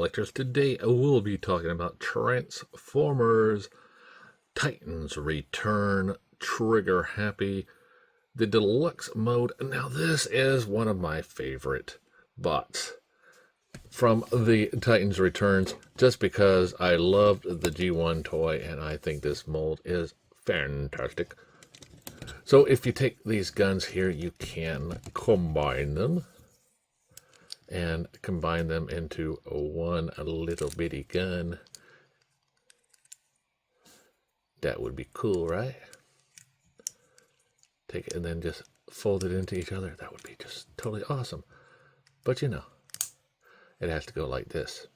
collectors. Today we'll be talking about Transformers Titans Return Trigger Happy, the deluxe mode. Now this is one of my favorite bots from the Titans Returns, just because I loved the G1 toy and I think this mold is fantastic. So if you take these guns here, you can combine them and combine them into one little bitty gun. That would be cool, right? Take it and then just fold it into each other. That would be just totally awesome. But you know, it has to go like this.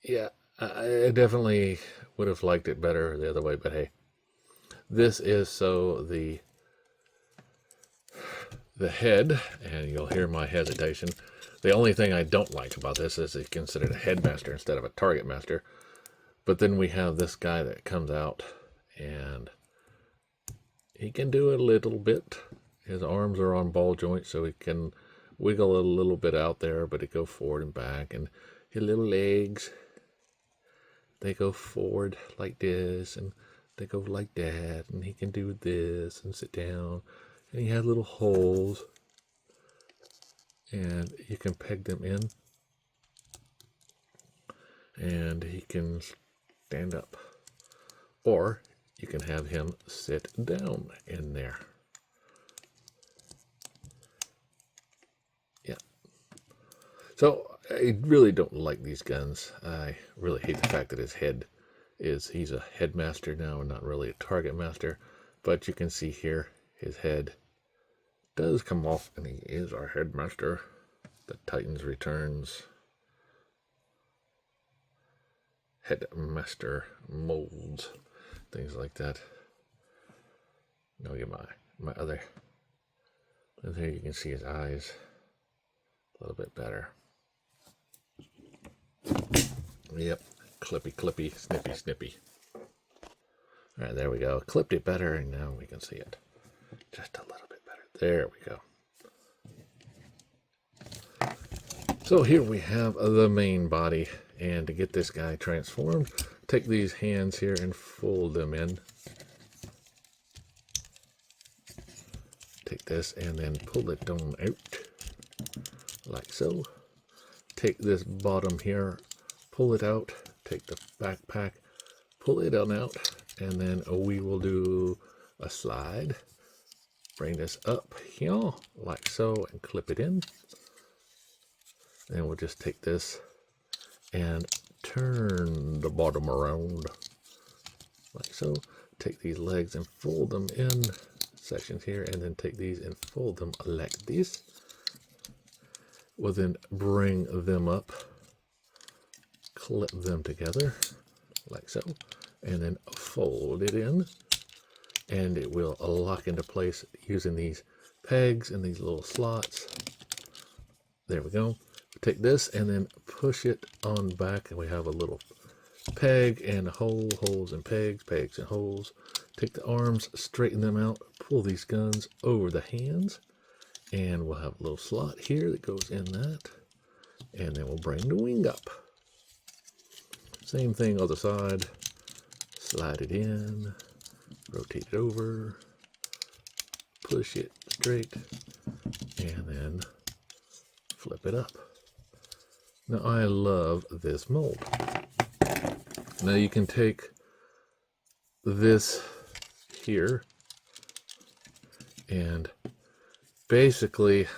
Yeah, I definitely would have liked it better the other way, but hey, this is so the head, and you'll hear my hesitation. The only thing I don't like about this is it's considered a headmaster instead of a TargetMaster. But then we have this guy that comes out, and he can do a little bit. His arms are on ball joints, so he can wiggle a little bit out there, but it go forward and back. And his little legs, they go forward like this, and they go like that, and he can do this and sit down. And he has little holes, and you can peg them in, and he can stand up, or you can have him sit down in there. Yeah. So I really don't like these guns. I really hate the fact that his head he's a headmaster now and not really a target master. But you can see here his head does come off, and he is our headmaster. The Titans Returns headmaster molds, things like that. Now get my other, and there you can see his eyes a little bit better. Yep, clippy, snippy. All right, there we go. Clipped it better, and now we can see it just a little bit better. There we go. So here we have the main body, and to get this guy transformed, take these hands here and fold them in. Take this and then pull it down out, like so. Take this bottom here, pull it out, take the backpack, pull it on out, and then we will do a slide. Bring this up here, like so, and clip it in. Then we'll just take this and turn the bottom around, like so. Take these legs and fold them in sections here, and then take these and fold them like this. We'll then bring them up, clip them together, like so, and then fold it in. And it will lock into place using these pegs and these little slots. There we go. Take this and then push it on back, and we have a little peg and a hole, holes and pegs, pegs and holes. Take the arms, straighten them out, pull these guns over the hands, and we'll have a little slot here that goes in that. And then we'll bring the wing up. Same thing other side. Slide it in. Rotate it over, push it straight, and then flip it up. Now I love this mold. Now you can take this here and basically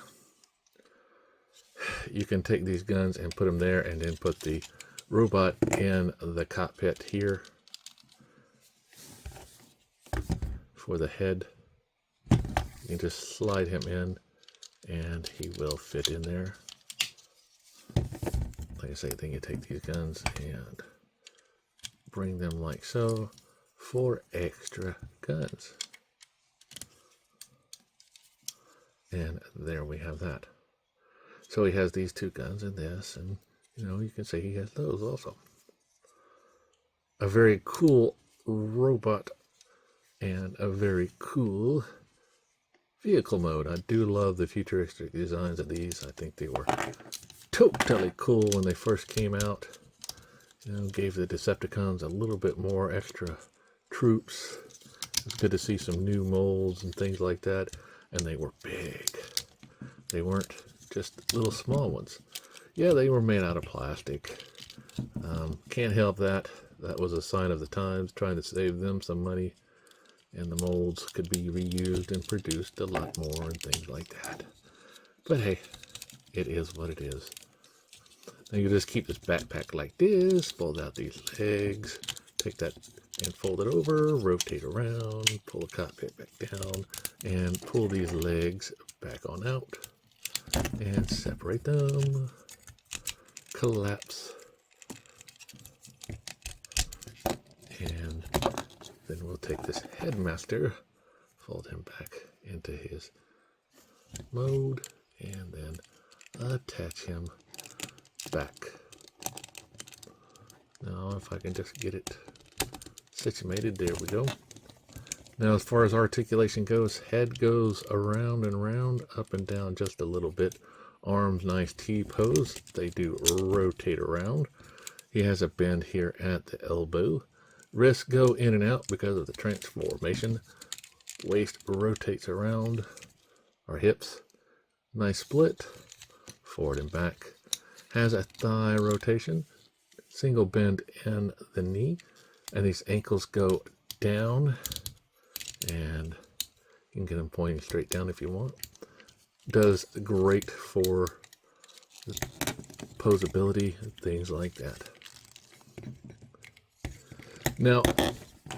you can take these guns and put them there, and then put the robot in the cockpit here. For the head, you can just slide him in and he will fit in there. Like I say, then you take these guns and bring them like so for extra guns. And there we have that. So he has these two guns and this, and you know, you can say he has those also. A very cool robot and a very cool vehicle mode. I do love the futuristic designs of these. I think they were totally cool when they first came out. You know, gave the Decepticons a little bit more extra troops. It's good to see some new molds and things like that. And they were big. They weren't just little small ones. Yeah, they were made out of plastic. Can't help that. That was a sign of the times, trying to save them some money. And the molds could be reused and produced a lot more and things like that. But hey, it is what it is. Now you just keep this backpack like this, fold out these legs, take that and fold it over, rotate around, pull the cockpit back down, and pull these legs back on out, and separate them, collapse, and then we'll take this headmaster, fold him back into his mode, and then attach him back. Now if I can just get it situated, there we go. Now as far as articulation goes, head goes around and around, up and down just a little bit. Arms, nice T-pose. They do rotate around. He has a bend here at the elbow. Wrists go in and out because of the transformation. Waist rotates around. Our hips, nice split, forward and back. Has a thigh rotation, single bend in the knee, and these ankles go down, and you can get them pointing straight down if you want. Does great for posability and things like that. Now,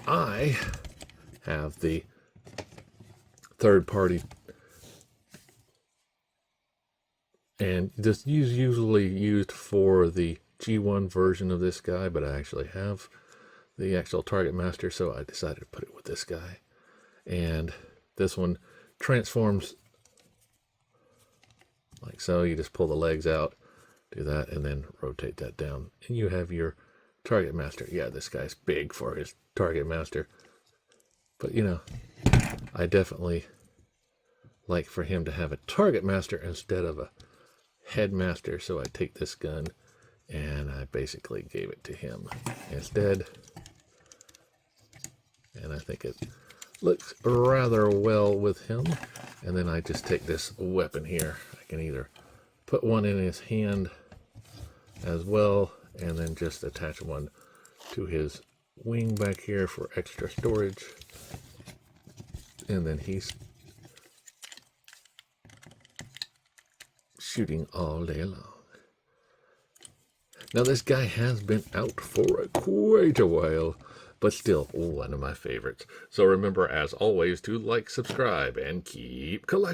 I have the third-party, and this is usually used for the G1 version of this guy, but I actually have the actual TargetMaster, so I decided to put it with this guy. And this one transforms like so. You just pull the legs out, do that, and then rotate that down, and you have your TargetMaster. Yeah, this guy's big for his TargetMaster, but you know, I definitely like for him to have a TargetMaster instead of a Headmaster, so I take this gun and I basically gave it to him instead, and I think it looks rather well with him. And then I just take this weapon here. I can either put one in his hand as well, and then just attach one to his wing back here for extra storage, and then he's shooting all day long. Now this guy has been out for quite a while, but still one of my favorites. So remember, as always, to like, subscribe, and keep collecting.